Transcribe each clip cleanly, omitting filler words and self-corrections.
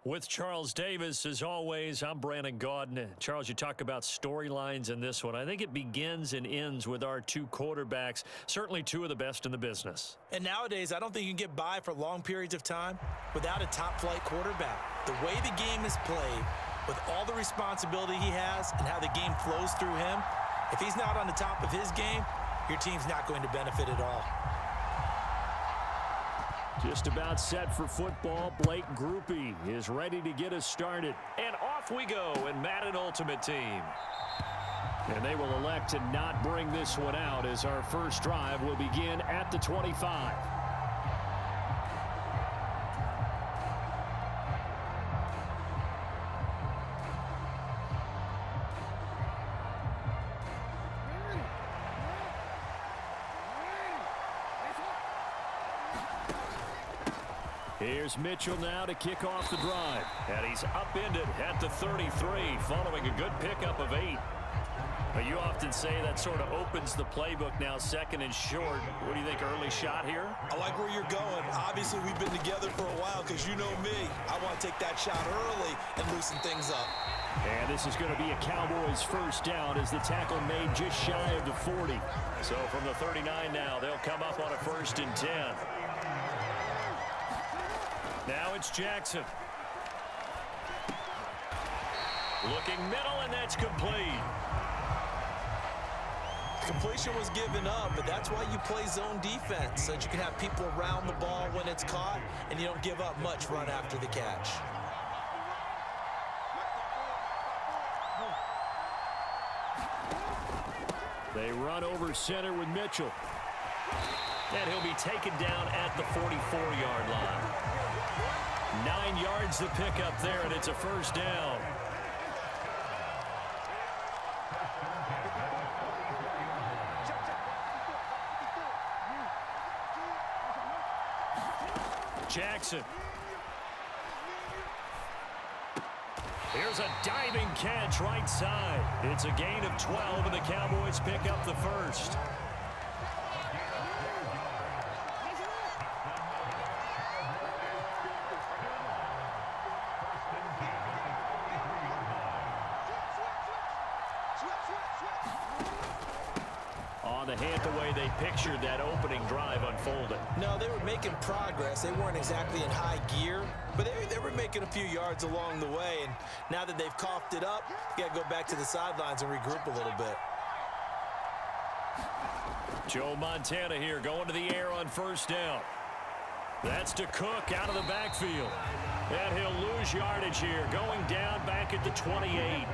With Charles Davis, as always, I'm Brandon Gaudin. Charles, you talk about storylines in this one. I think it begins and ends with our two quarterbacks, certainly two of the best in the business. And nowadays, I don't think you can get by for long periods of time without a top-flight quarterback. The way the game is played, with all the responsibility he has and how the game flows through him, if he's not on the top of his game, your team's not going to benefit at all. Just about set for football. Blake Grupe is ready to get us started. And off we go in Madden Ultimate Team. And they will elect to not bring this one out as our first drive will begin at the 25. Here's Mitchell now to kick off the drive. And he's upended at the 33 following a good pickup of 8. But you often say that sort of opens the playbook now, second and short. What do you think, early shot here? I like where you're going. Obviously, we've been together for a while because you know me. I want to take that shot early and loosen things up. And this is going to be a Cowboys first down as the tackle made just shy of the 40. So from the 39 now, they'll come up on a 1st and 10. Now it's Jackson. Looking middle, and that's complete. Completion was given up, but that's why you play zone defense, so that you can have people around the ball when it's caught, and you don't give up much run after the catch. They run over center with Mitchell. And he'll be taken down at the 44-yard line. 9 yards to pick up there, and it's a first down. Jackson. Here's a diving catch right side. It's a gain of 12, and the Cowboys pick up the first. The hand the way they pictured that opening drive unfolding. No, they were making progress. They weren't exactly in high gear, but they were making a few yards along the way, and now that they've coughed it up, you got to go back to the sidelines and regroup a little bit. Joe Montana here going to the air on first down. That's to Cook out of the backfield. And he'll lose yardage here, going down back at the 28.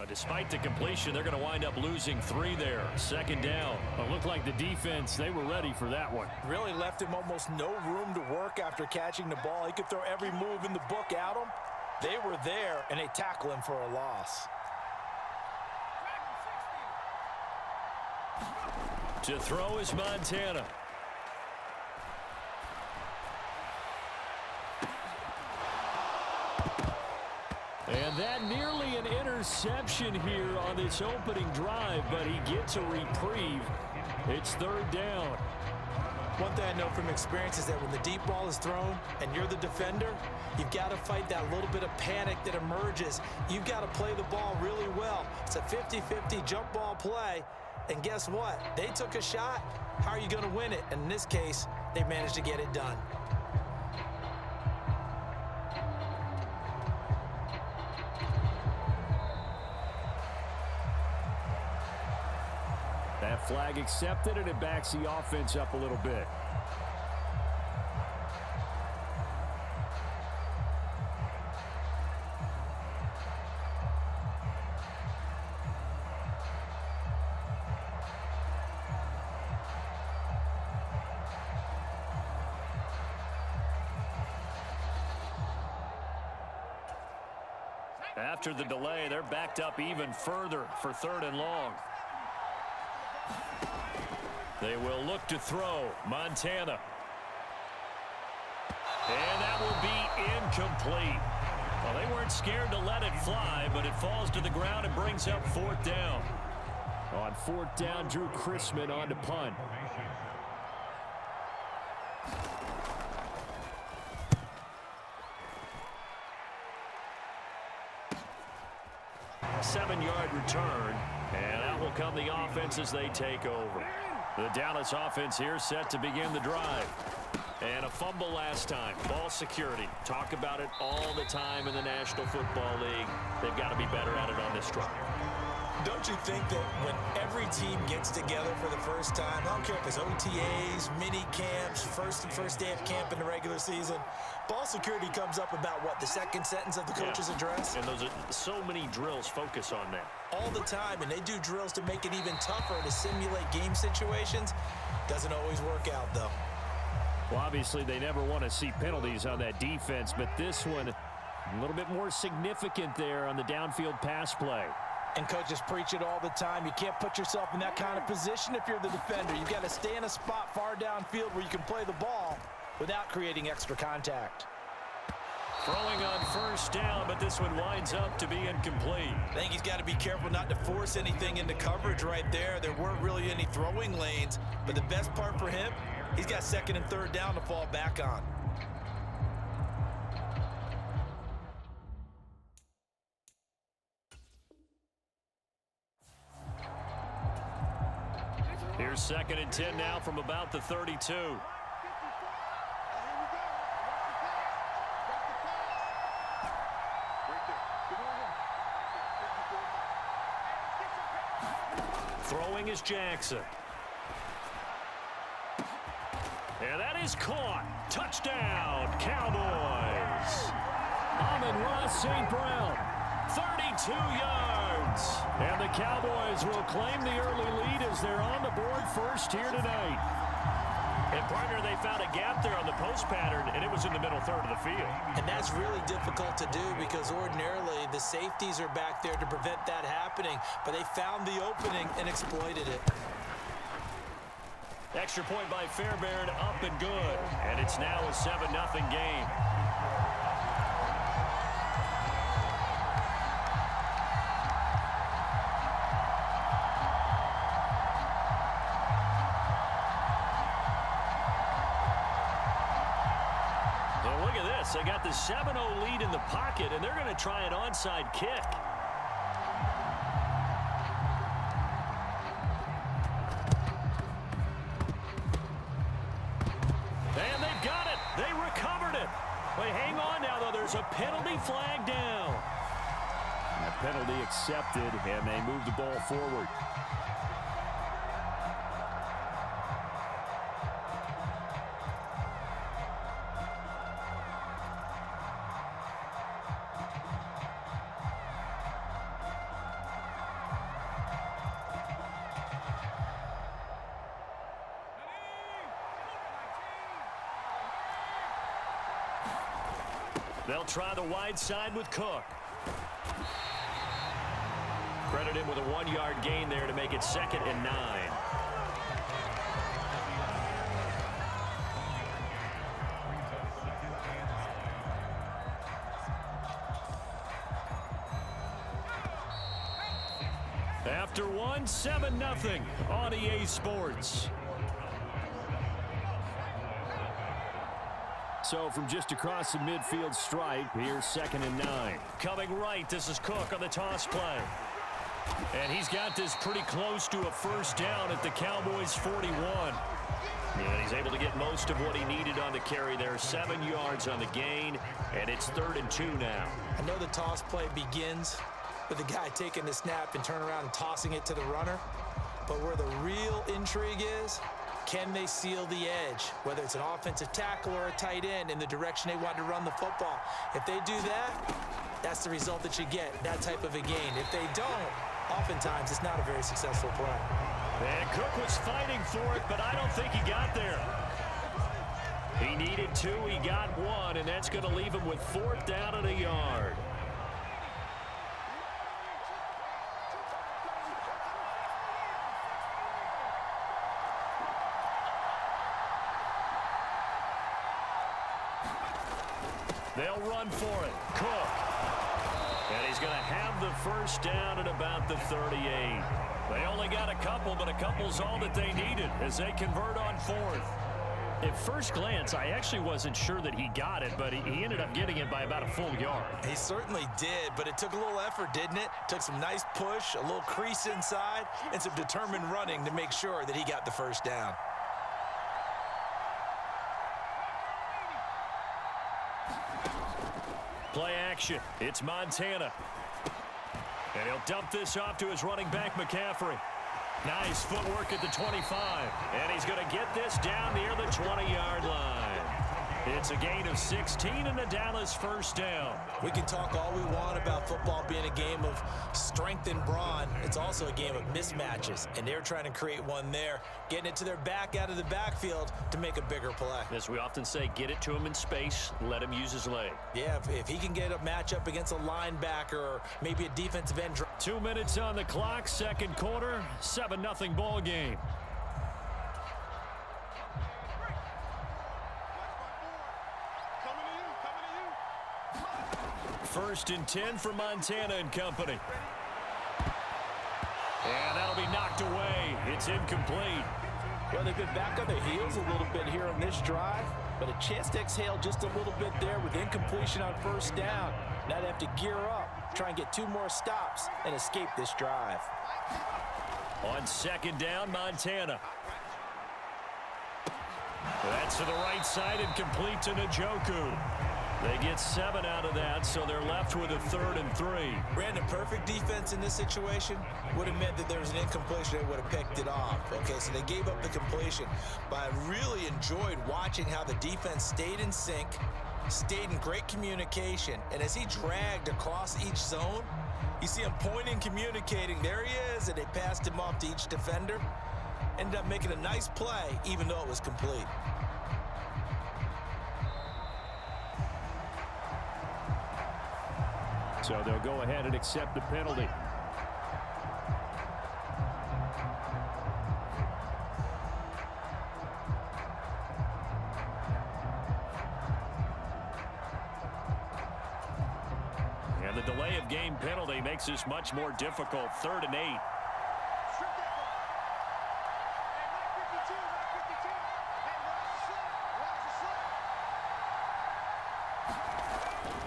Despite the completion, they're going to wind up losing 3 there. Second down. It looked like the defense, they were ready for that one. Really left him almost no room to work after catching the ball. He could throw every move in the book at him. They were there, and they tackle him for a loss. To throw is Montana. And that nearly an interception here on this opening drive, but he gets a reprieve. It's third down. One thing I know from experience is that when the deep ball is thrown and you're the defender, you've got to fight that little bit of panic that emerges. You've got to play the ball really well. It's a 50-50 jump ball play, and guess what? They took a shot. How are you going to win it? And in this case, they managed to get it done. That flag accepted, and it backs the offense up a little bit. After the delay, they're backed up even further for 3rd and long. They will look to throw. Montana. And that will be incomplete. Well, they weren't scared to let it fly, but it falls to the ground and brings up 4th down. On 4th down, Drew Chrisman on to punt. A 7-yard return, and that will come the offense as they take over. The Dallas offense here set to begin the drive. And a fumble last time. Ball security. Talk about it all the time in the National Football League. They've got to be better at it on this drive. Don't you think that when every team gets together for the first time, I don't care if it's OTAs, mini camps, first day of camp in the regular season, ball security comes up about what, the second sentence of the coach's address? And those are so many drills focus on that. All the time, and they do drills to make it even tougher to simulate game situations. Doesn't always work out, though. Well, obviously, they never want to see penalties on that defense, but this one a little bit more significant there on the downfield pass play. And coaches preach it all the time. You can't put yourself in that kind of position if you're the defender. You've got to stay in a spot far downfield where you can play the ball without creating extra contact. Throwing on 1st down, but this one winds up to be incomplete. I think he's got to be careful not to force anything into coverage right there. There weren't really any throwing lanes, but the best part for him, he's got 2nd and 3rd down to fall back on. Here's 2nd and 10 now from about the 32. Throwing is Jackson. And that is caught. Touchdown, Cowboys. Amon-Ra St. Brown, 32 yards. And the Cowboys will claim the early lead as they're on the board first here tonight. And, partner, they found a gap there on the post pattern, and it was in the middle third of the field. And that's really difficult to do because ordinarily the safeties are back there to prevent that happening. But they found the opening and exploited it. Extra point by Fairbairn, up and good. And it's now a 7-0 game. Well, look at this. They got the 7-0 lead in the pocket, and they're going to try an onside kick. Hang on now, though. There's a penalty flag down. And the penalty accepted, and they move the ball forward. They'll try the wide side with Cook. Credit him with a 1-yard gain there to make it 2nd and 9. After one, 7-0 on EA Sports. So from just across the midfield stripe, here's 2nd and 9. Coming right, this is Cook on the toss play. And he's got this pretty close to a 1st down at the Cowboys' 41. And he's able to get most of what he needed on the carry there. 7 yards on the gain, and it's 3rd and 2 now. I know the toss play begins with the guy taking the snap and turning around and tossing it to the runner. But where the real intrigue is, can they seal the edge, whether it's an offensive tackle or a tight end, in the direction they want to run the football? If they do that, that's the result that you get, that type of a gain. If they don't, oftentimes it's not a very successful play. And Cook was fighting for it, but I don't think he got there. He needed 2, he got 1, and that's going to leave him with 4th down and a yard. They'll run for it. Cook. And he's going to have the first down at about the 38. They only got a couple, but a couple's all that they needed as they convert on fourth. At first glance, I actually wasn't sure that he got it, but he ended up getting it by about a full yard. He certainly did, but it took a little effort, didn't it? Took some nice push, a little crease inside, and some determined running to make sure that he got the first down. Play action. It's Montana. And he'll dump this off to his running back, McCaffrey. Nice footwork at the 25. And he's going to get this down near the 20-yard line. It's a gain of 16 and a Dallas first down. We can talk all we want about football being a game of strength and brawn. It's also a game of mismatches, and they're trying to create one there, getting it to their back out of the backfield to make a bigger play. As we often say, get it to him in space, let him use his leg. Yeah, if he can get a matchup against a linebacker or maybe a defensive end. 2 minutes on the clock, second quarter, 7-0 ball game. First and 10 for Montana and company. And that'll be knocked away. It's incomplete. Well, they've been back on their heels a little bit here on this drive, but a chance to exhale just a little bit there with incompletion on first down. Now they have to gear up, try and get 2 more stops and escape this drive. On second down, Montana. That's to the right side and complete to Njoku. They get 7 out of that, so they're left with a 3rd and 3. Brandon, perfect defense in this situation would have meant that there was an incompletion. They would have picked it off. Okay, so they gave up the completion. But I really enjoyed watching how the defense stayed in sync, stayed in great communication. And as he dragged across each zone, you see him pointing, communicating. There he is, and they passed him off to each defender. Ended up making a nice play, even though it was complete. So they'll go ahead and accept the penalty. And the delay of game penalty makes this much more difficult. 3rd and 8.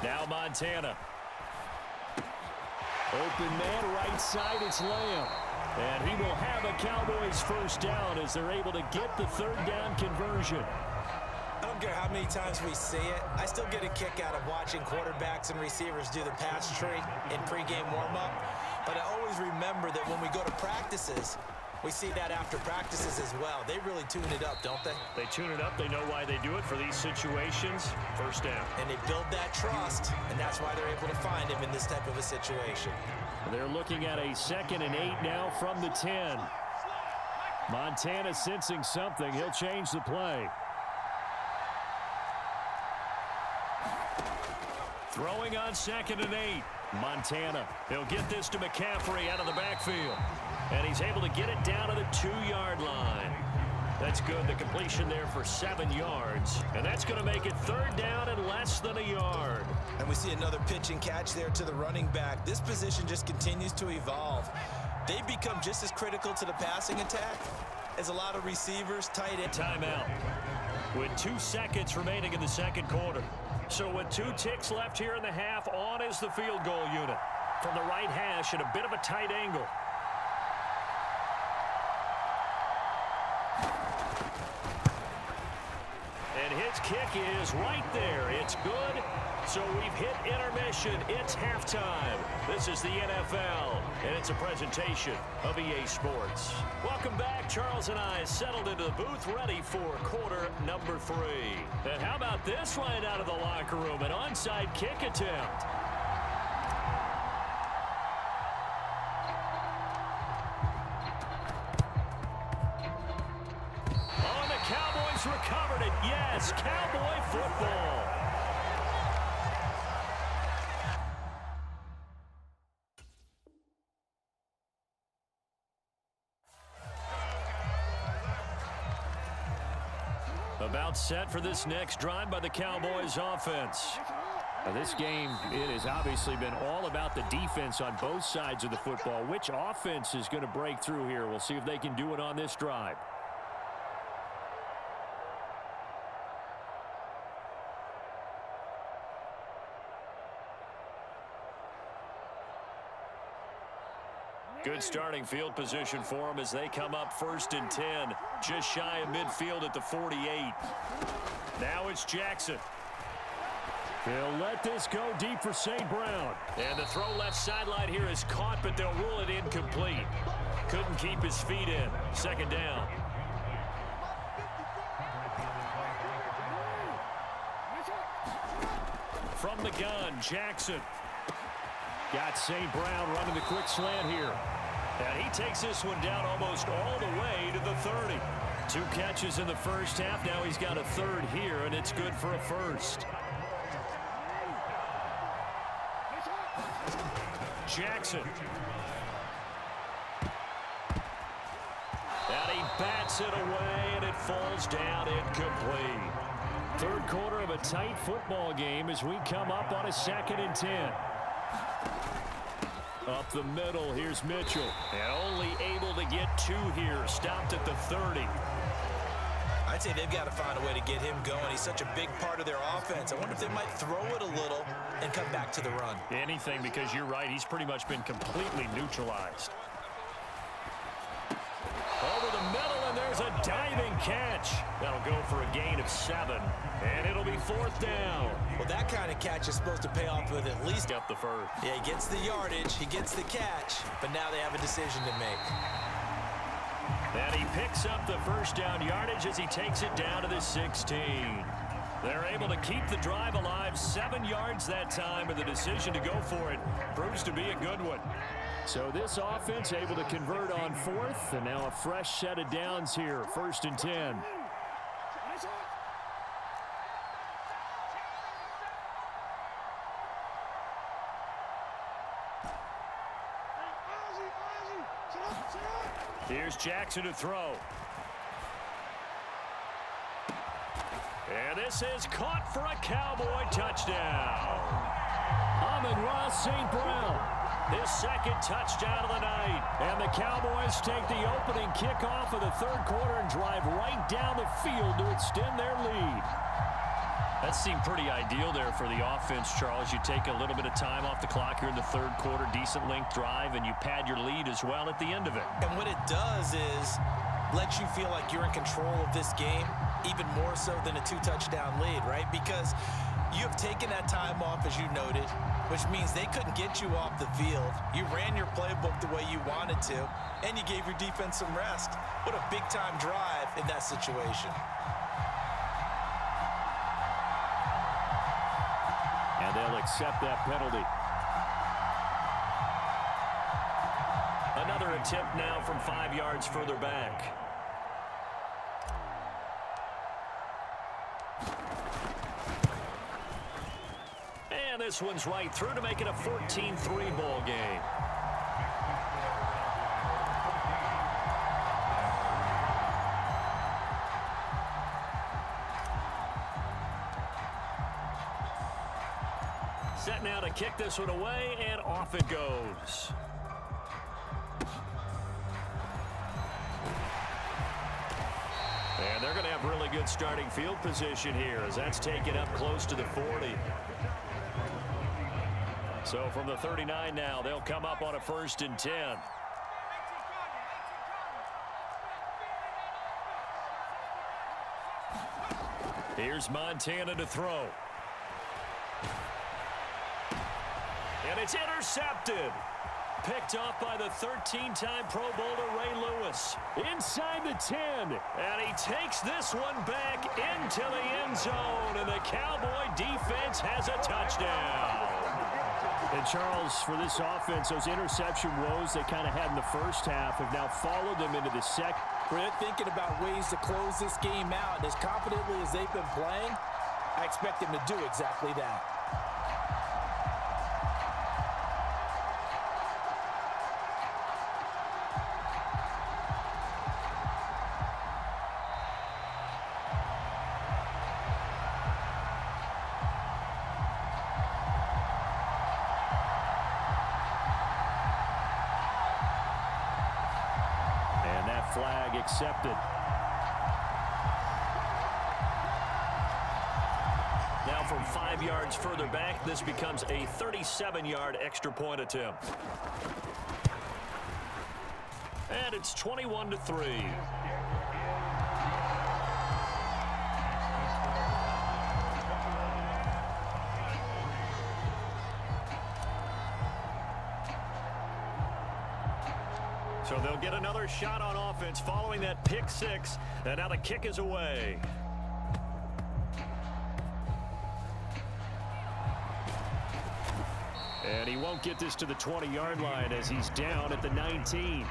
Now Montana. Open man, right side, it's Lamb. And he will have a Cowboys first down as they're able to get the 3rd down conversion. I don't care how many times we see it. I still get a kick out of watching quarterbacks and receivers do the pass tree in pregame warm-up. But I always remember that when we go to practices, we see that after practices as well. They really tune it up, don't they? They tune it up. They know why they do it for these situations. First down. And they build that trust, and that's why they're able to find him in this type of a situation. They're looking at a 2nd and 8 now from the 10. Montana sensing something. He'll change the play. Throwing on 2nd and 8. Montana. He'll get this to McCaffrey out of the backfield. And he's able to get it down to the 2-yard line. That's good. The completion there for 7 yards. And that's going to make it 3rd down and less than a yard. And we see another pitch and catch there to the running back. This position just continues to evolve. They become just as critical to the passing attack as a lot of receivers, tight end. Timeout. With 2 seconds remaining in the second quarter. So with 2 ticks left here in the half, on is the field goal unit. From the right hash at a bit of a tight angle. And his kick is right there. It's good. So we've hit intermission. It's halftime. This is the NFL, and it's a presentation of EA Sports. Welcome back. Charles and I settled into the booth, ready for quarter number 3. And how about this right out of the locker room? An onside kick attempt. Oh, and the Cowboys recovered it. Yes, Cowboy football. About set for this next drive by the Cowboys offense. Now this game, it has obviously been all about the defense on both sides of the football. Which offense is going to break through here? We'll see if they can do it on this drive. Good starting field position for them as they come up 1st and 10. Just shy of midfield at the 48. Now it's Jackson. He'll let this go deep for St. Brown. And the throw left sideline here is caught, but they'll rule it incomplete. Couldn't keep his feet in. 2nd down. From the gun, Jackson. Got St. Brown running the quick slant here. And he takes this one down almost all the way to the 30. 2 catches in the first half. Now he's got a 3rd here, and it's good for a 1st. Jackson. And he bats it away, and it falls down incomplete. 3rd quarter of a tight football game as we come up on a 2nd and 10. Up the middle, here's Mitchell. And only able to get 2 here. Stopped at the 30. I'd say they've got to find a way to get him going. He's such a big part of their offense. I wonder if they might throw it a little and come back to the run. Anything, because you're right. He's pretty much been completely neutralized. Over the middle, and there's a diving catch. That'll go for a gain of 7. And it'll be 4th down. Well, that kind of catch is supposed to pay off with at least up the 1st. Yeah, he gets the yardage, he gets the catch, but now they have a decision to make. And he picks up the 1st down yardage as he takes it down to the 16. They're able to keep the drive alive, 7 yards that time, and the decision to go for it proves to be a good one. So this offense able to convert on 4th, and now a fresh set of downs here, 1st and 10. Here's Jackson to throw. And this is caught for a Cowboy touchdown. Amon-Ra St. Brown, his 2nd touchdown of the night. And the Cowboys take the opening kickoff of the 3rd quarter and drive right down the field to extend their lead. That seemed pretty ideal there for the offense, Charles. You take a little bit of time off the clock here in the 3rd quarter, decent length drive, and you pad your lead as well at the end of it. And what it does is let you feel like you're in control of this game, even more so than a 2-touchdown lead, right? Because you have taken that time off, as you noted, which means they couldn't get you off the field. You ran your playbook the way you wanted to, and you gave your defense some rest. What a big-time drive in that situation. And they'll accept that penalty. Another attempt now from 5 yards further back. And this one's right through to make it a 14-3 ball game. Set now to kick this one away, and off it goes. And they're going to have really good starting field position here as that's taken up close to the 40. So from the 39 now, they'll come up on a 1st and 10. Here's Montana to throw. And it's intercepted. Picked off by the 13-time Pro Bowler Ray Lewis. Inside the 10. And he takes this one back into the end zone. And the Cowboy defense has a touchdown. And Charles, for this offense, those interception woes they kind of had in the first half have now followed them into the second. They're thinking about ways to close this game out. As confidently as they've been playing, I expect them to do exactly that. accepted. Now from 5 yards further back, this becomes a 37-yard extra point attempt. And it's 21-3. So they'll get another shot on offense following that pick six. And now the kick is away. And he won't get this to the 20-yard line as he's down at the 19.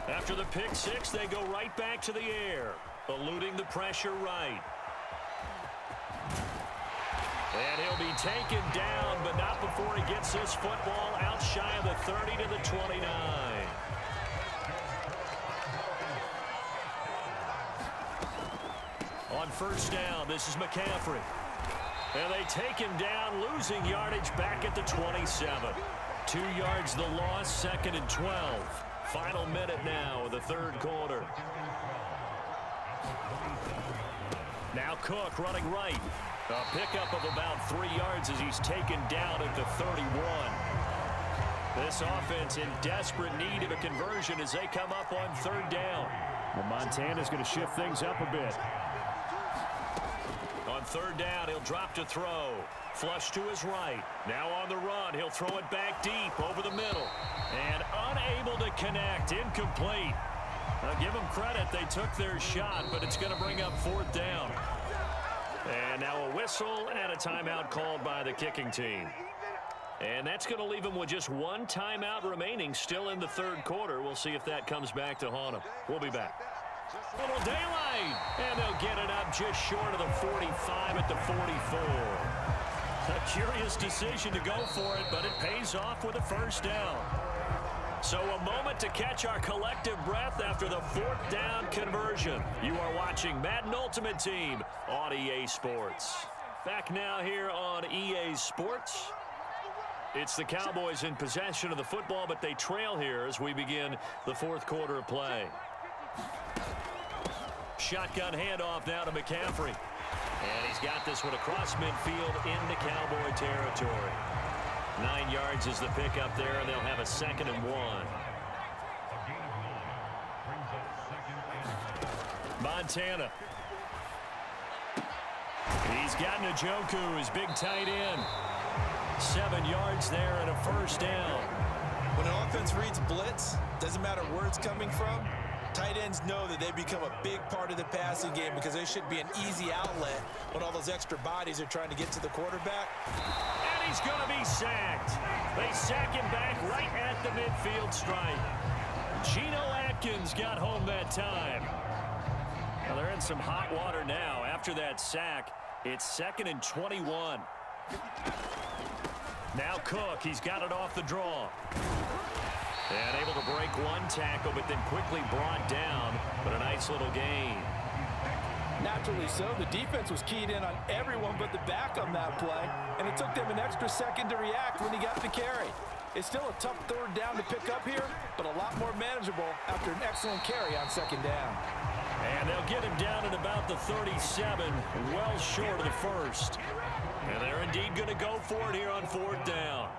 After the pick six, they go right back to the air, eluding the pressure right. And he'll be taken down, but not before he gets this football out shy of the 30 to the 29. On first down, this is McCaffrey. And they take him down, losing yardage back at the 27. 2 yards the loss, second and 12. Final minute now of the third quarter. Now Cook running right. A pickup of about 3 yards as he's taken down at the 31. This offense in desperate need of a conversion as they come up on third down. Well, Montana's going to shift things up a bit. On third down, he'll drop to throw. Flush to his right. Now on the run, he'll throw it back deep over the middle. And unable to connect. Incomplete. Now give them credit. They took their shot, but it's going to bring up fourth down. And now a whistle and a timeout called by the kicking team. And that's going to leave them with just one timeout remaining still in the third quarter. We'll see if that comes back to haunt them. We'll be back. Little daylight. And they'll get it up just short of the 45 at the 44. A curious decision to go for it, but it pays off with a first down. So a moment to catch our collective breath after the fourth down conversion. You are watching Madden Ultimate Team on EA Sports. Back now here on EA Sports. It's the Cowboys in possession of the football, but they trail here as we begin the fourth quarter of play. Shotgun handoff now to McCaffrey. And he's got this one across midfield into Cowboy territory. 9 yards is the pickup there, and they'll have a 2nd and 1. Montana. He's got Njoku, his big tight end. 7 yards there and a first down. When an offense reads blitz, doesn't matter where it's coming from, tight ends know that they become a big part of the passing game because they should be an easy outlet when all those extra bodies are trying to get to the quarterback. And he's going to be sacked. They sack him back right at the midfield stripe. Geno Atkins got home that time. Well, they're in some hot water now. After that sack, it's 2nd and 21. Now Cook, he's got it off the draw. And able to break one tackle, but then quickly brought down. But a nice little gain. Naturally so. The defense was keyed in on everyone but the back on that play. And it took them an extra second to react when he got the carry. It's still a tough third down to pick up here, but a lot more manageable after an excellent carry on second down. And they'll get him down at about the 37, well short of the first. And they're indeed going to go for it here on fourth down.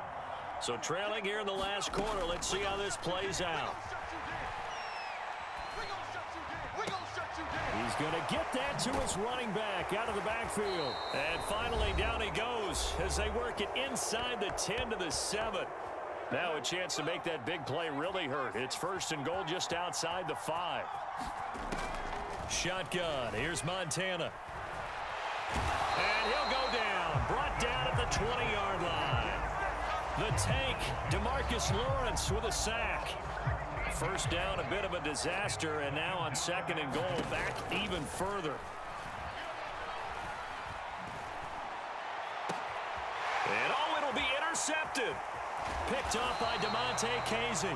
So trailing here in the last quarter, let's see how this plays out. He's going to get that to his running back out of the backfield. And finally down he goes as they work it inside the 10 to the 7. Now a chance to make that big play really hurt. It's 1st and goal just outside the 5. Shotgun. Here's Montana. And he'll go down. Brought down at the 20-yard line. The tank, DeMarcus Lawrence with a sack. First down, a bit of a disaster, and now on 2nd and goal, back even further. intercepted. Picked off by DeMonte Casey.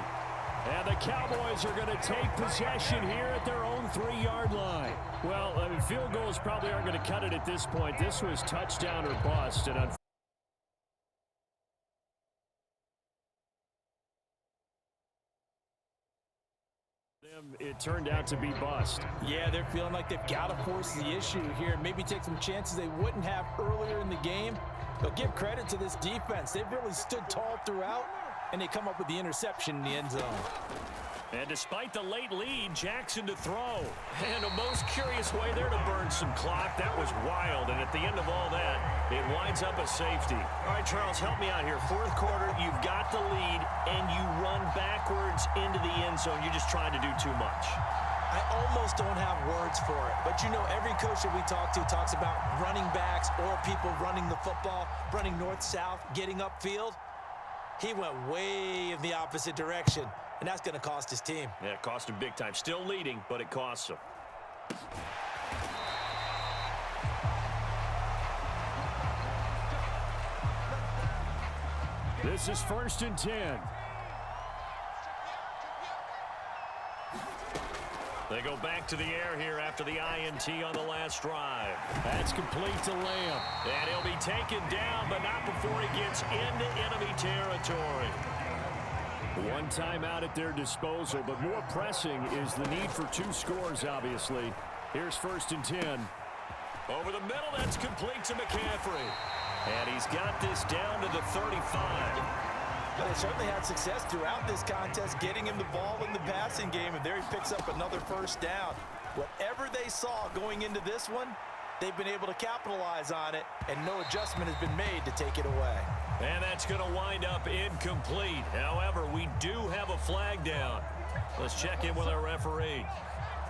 And the Cowboys are going to take possession here at their own 3-yard line. Well, field goals probably aren't going to cut it at this point. This was touchdown or bust. And it turned out to be bust. Yeah, they're feeling like they've got to force the issue here. Maybe take some chances they wouldn't have earlier in the game. But give credit to this defense. They've really stood tall throughout, and they come up with the interception in the end zone. And despite the late lead, Jackson to throw. And a most curious way there to burn some clock. That was wild. And at the end of all that, it winds up a safety. All right, Charles, help me out here. Fourth quarter, you've got the lead, and you run backwards into the end zone. You're just trying to do too much. I almost don't have words for it. But, you know, every coach that we talk to talks about running backs or people running the football, running north-south, getting upfield. He went way in the opposite direction. And that's going to cost his team. Yeah, it cost him big time. Still leading, but it costs him. This is 1st and 10. They go back to the air here after the INT on the last drive. That's complete to Lamb. And he'll be taken down, but not before he gets into enemy territory. One timeout at their disposal, but more pressing is the need for 2 scores, obviously. Here's 1st and 10. Over the middle, that's complete to McCaffrey. And he's got this down to the 35. They certainly had success throughout this contest, getting him the ball in the passing game, and there he picks up another first down. Whatever they saw going into this one, they've been able to capitalize on it, and no adjustment has been made to take it away. And that's going to wind up incomplete. However, we do have a flag down. Let's check in with our referee.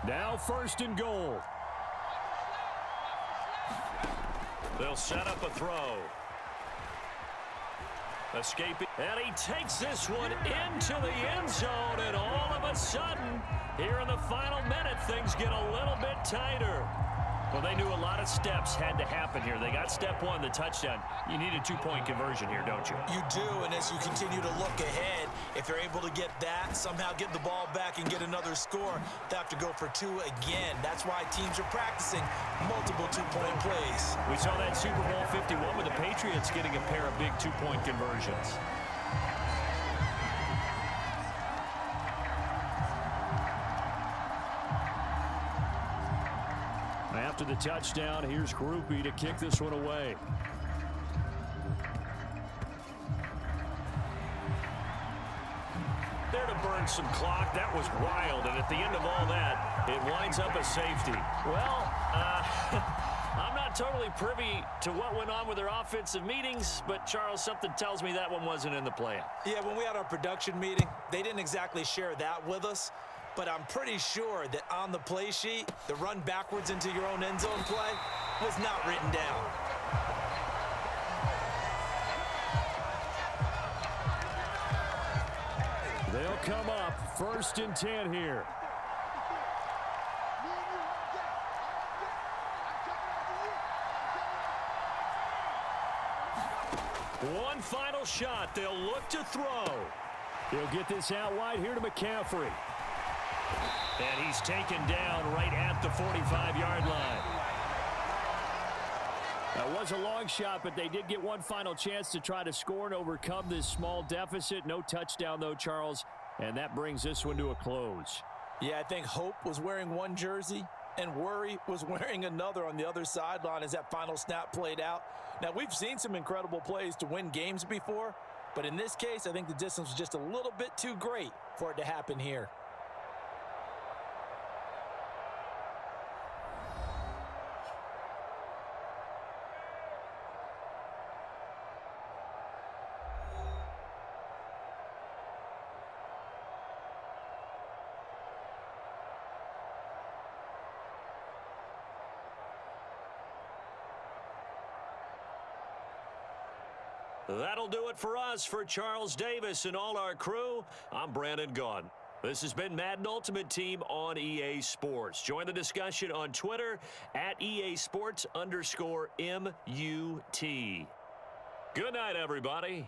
Now 1st and goal. They'll set up a throw. Escaping. And he takes this one into the end zone. And all of a sudden, here in the final minute, things get a little bit tighter. Well, they knew a lot of steps had to happen here. They got step 1, the touchdown. You need a 2-point conversion here, don't you? You do, and as you continue to look ahead, if they're able to get that, somehow get the ball back and get another score, they have to go for 2 again. That's why teams are practicing multiple 2-point plays. We saw that Super Bowl 51 with the Patriots getting a pair of big 2-point conversions. After the touchdown, here's Groupie to kick this one away. There to burn some clock. That was wild. And at the end of all that, it winds up a safety. Well, I'm not totally privy to what went on with their offensive meetings, but, Charles, something tells me that one wasn't in the plan. Yeah, when we had our production meeting, they didn't exactly share that with us. But I'm pretty sure that on the play sheet, the run backwards into your own end zone play was not written down. They'll come up 1st and 10 here. One final shot. They'll look to throw. He'll get this out wide here to McCaffrey. And he's taken down right at the 45-yard line. That was a long shot, but they did get one final chance to try to score and overcome this small deficit. No touchdown, though, Charles, and that brings this one to a close. Yeah, I think Hope was wearing one jersey and Worry was wearing another on the other sideline as that final snap played out. Now, we've seen some incredible plays to win games before, but in this case, I think the distance was just a little bit too great for it to happen here. That'll do it for us. For Charles Davis and all our crew, I'm Brandon Gaudin. This has been Madden Ultimate Team on EA Sports. Join the discussion on Twitter at EA Sports_MUT. Good night, everybody.